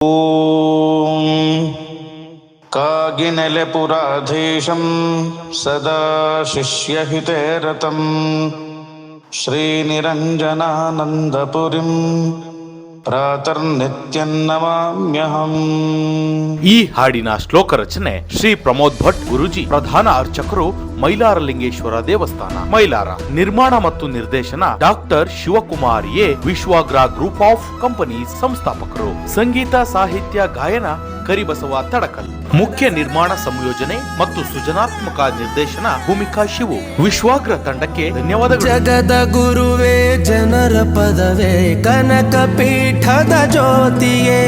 ಓಂ ಕಾಗಿನೆಲೆಪುರಾಧೀಶಂ ಸದಾ ಶಿಷ್ಯಹಿತೇ ರತಂ ಶ್ರೀನಿರಂಜನಾನಂದಪುರಿಂ ಪ್ರಾತರ್ನಿತ್ಯಂ ನಮಾಮ್ಯಹಂ. ಈ ಹಾಡಿನ ಶ್ಲೋಕ ರಚನೆ ಶ್ರೀ ಪ್ರಮೋದ್ ಭಟ್ ಗುರುಜಿ, ಪ್ರಧಾನ ಅರ್ಚಕರು ಮೈಲಾರಲಿಂಗೇಶ್ವರ ದೇವಸ್ಥಾನ, ಮೈಲಾರ. ನಿರ್ಮಾಣ ಮತ್ತು ನಿರ್ದೇಶನ doctor Shivakumar A. Vishwagra group of companies ಸಂಸ್ಥಾಪಕರು. ಸಂಗೀತ, ಸಾಹಿತ್ಯ, ಗಾಯನ ಕರಿಬಸವ ತಡಕಲ್. ಮುಖ್ಯ ನಿರ್ಮಾಣ, ಸಂಯೋಜನೆ ಮತ್ತು ಸೃಜನಾತ್ಮಕ ನಿರ್ದೇಶನ ಭೂಮಿಕಾ ಶಿವು. ವಿಶ್ವಾಗ್ರ ತಂಡಕ್ಕೆ ಧನ್ಯವಾದಗಳು. ಜಗದ ಗುರುವೇ, ಜನರ ಪದವೇ, ಕನಕ ಪೀಠದ ಜ್ಯೋತಿಯೇ,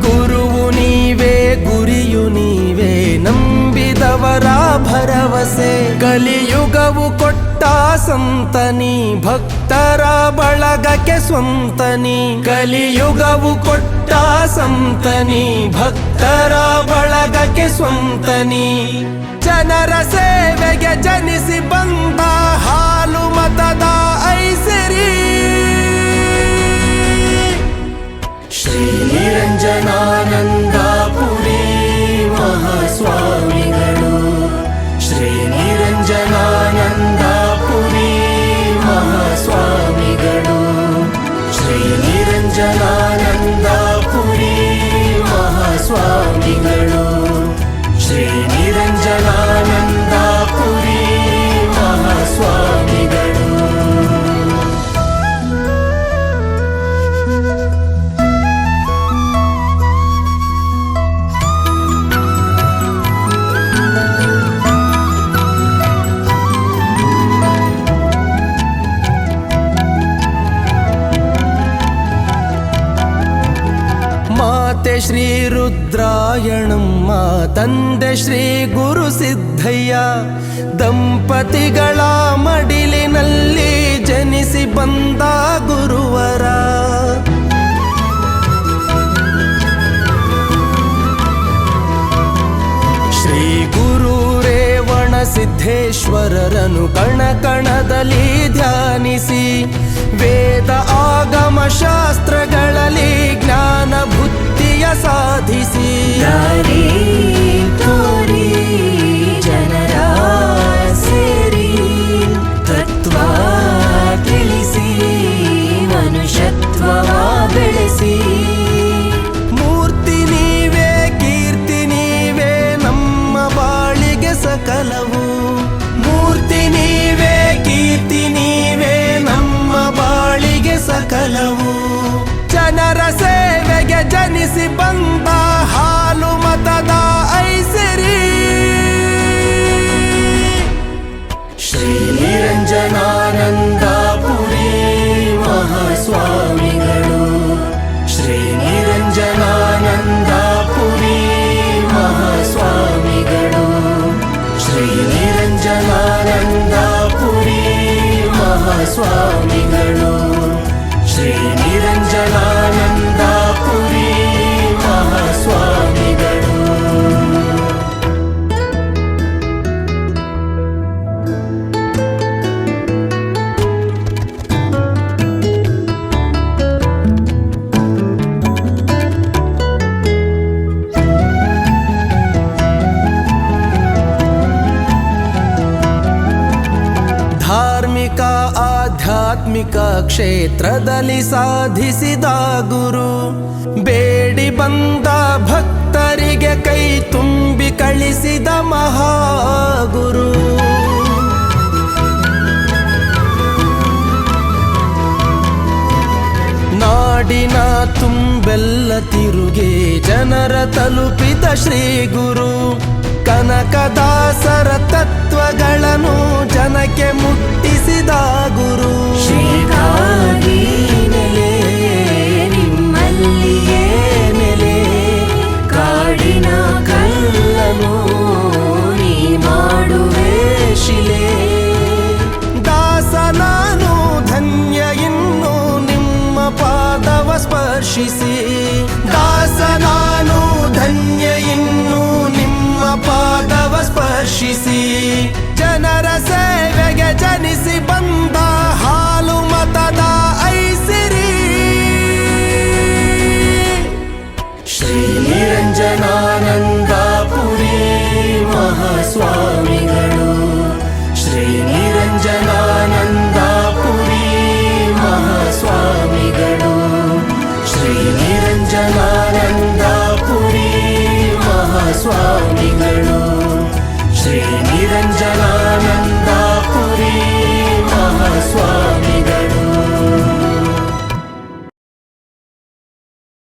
ಗುರುವು ನೀವೇ, ಗುರಿಯು ನೀವೇ, ನಂಬಿದವರ ಭರವಸೆ. ಕಲಿಯುಗವು ಕೊಟ್ಟ ಸಂತನಿ, ಭಕ್ತರ ಬಳಗಕ್ಕೆ ಸ್ವಂತನಿ. ಕಲಿಯುಗವು ಕೊಟ್ಟ ಸಂತನಿ, ಭಕ್ತರ ಬಳಗಕ್ಕೆ ಸ್ವಂತನಿ. ಜನರ ಸೇವೆಗೆ ಜನಿಸಿ ಬಂದ ಹಾಲು ಮತದ ಐಸಿರಿ. ಶ್ರೀ ನಿರಂಜನಾನಂದಪುರಿ ಮಹಾಸ್ವಾಮಿಗಳು. ಶ್ರೀ ನಿರಂಜನಾನಂದಪುರಿ ಮಹಾಸ್ವಾಮಿಗಳು. ಶ್ರೀ ನಿರಂಜನಾನಂದಪುರಿ ಮಹಾಸ್ವಾಮಿಗಳು. ಶ್ರೀ ನಿರಂಜನಾನಂದಪುರಿ ಮಹಾಸ್ವಾಮಿಗಳು. ಮಾತೆ ಶ್ರೀ ರುದ್ರಾಯಣಮ್ಮ, ತಂದೆ ಶ್ರೀ ಗುರು ಸಿದ್ದಯ್ಯ, ದಂಪತಿಗಳ ಮಡಿಲಿನಲ್ಲಿ ಜನಿಸಿ ಬಂದ ಗುರುವರ. ಶ್ರೀ ಗುರು ರೇವಣ ಸಿದ್ದೇಶ್ವರರನು ಕಣ ಕಣದಲ್ಲಿ ಧ್ಯಾನಿಸಿ, ವೇದ ಆಗಮ ಶಾಸ್ತ್ರಗಳಲ್ಲಿ ಜ್ಞಾನ ಬುದ್ಧಿಯ ಸಾಧಿಸಿ, ದಾರಿ ತೋರಿ ಜನರ ಸೇರಿ ತತ್ವ ತಿಳಿಸಿ ಮನುಷ್ಯತ್ವ ಬೆಳೆಸಿ. ಮೂರ್ತಿ ನೀವೇ, ಕೀರ್ತಿ ನೀವೇ, ನಮ್ಮ ಬಾಳಿಗೆ ಸಕಲವು. ಮೂರ್ತಿ ನೀವೇ, ಕೀರ್ತಿ ನೀವೇ, ನಮ್ಮ ಬಾಳಿಗೆ ಸಕಲವು. ಜನರ ಸೇವೆಗೆ ಜನಿಸಿ ಬಂದ ಹಾಲು ಮತದ ಐಸಿರಿ. ಶ್ರೀ ನಿರಂಜನಾನಂದಪುರಿ ಮಹಾಸ್ವಾಮಿಗಳು. ಶ್ರೀ ನಿರಂಜನಾನಂದಪುರಿ ಮಹಾಸ್ವಾಮಿಗಳು. ಶ್ರೀ ನಿರಂಜನಾನಂದಪುರಿ ಮಹಾಸ್ವಾಮಿಗಳು. ಶ್ರೀ ನಿರಂಜನಾನಂದಪುರಿ ಮಹಾಸ್ವಾಮಿಗಳು. ಧಾರ್ಮಿಕ ಆಧ್ಯಾತ್ಮಿಕ ಕ್ಷೇತ್ರದಲ್ಲಿ ಸಾಧಿಸಿದ ಗುರು, ಬೇಡಿ ಬಂದ ಭಕ್ತರಿಗೆ ಕೈ ತುಂಬಿ ಕಳಿಸಿದ ಮಹಾಗುರು. ನಾಡಿನ ತುಂಬೆಲ್ಲ ತಿರುಗಿ ಜನರ ತಲುಪಿದ ಶ್ರೀ ಗುರು, ಕನಕದಾಸರ ತತ್ವಗಳನ್ನು ಜನಕ್ಕೆ ಮುಟ್ಟಿಸಿದ ಗುರು. ಶ್ರೀಕಾಗಿ ನೆಲೆ ನಿಮ್ಮಲ್ಲಿಯೇ ನೆಲೆ, ಕಾಡಿನ ಕಲ್ಲನು ನೀ ಮಾಡುವೆ ಶಿಲೆ. ದಾಸ ನಾನು ಧನ್ಯ ಇನ್ನು ನಿಮ್ಮ ಪಾದವ ಸ್ಪರ್ಶಿಸಿ. ದಾಸ ನಾನು ಧನ್ಯ ಇನ್ನು ನಿಮ್ಮ ಪಾದವ ಸ್ಪರ್ಶಿಸಿ. ಜನರ ಸೇವೆಗೆ ಜನಿಸಿ ಬಂದ ಹಾಲು ಮತದ ಐಸಿರಿ. ಶ್ರೀ ನಿರಂಜನಾನಂದಪುರಿ ಮಹಾಸ್ವಾಮಿಗಳು ಶ್ರೀ ನಿರಂಜನಾನಂದಪುರಿ ಮಹಾಸ್ವಾಮಿಗಳು ಶ್ರೀ ನಿರಂಜನಾನಂದಪುರಿ ಮಹಾಸ್ವಾಮಿಗಳು ಶ್ರೀ ನಿರಂಜನಾನಂದ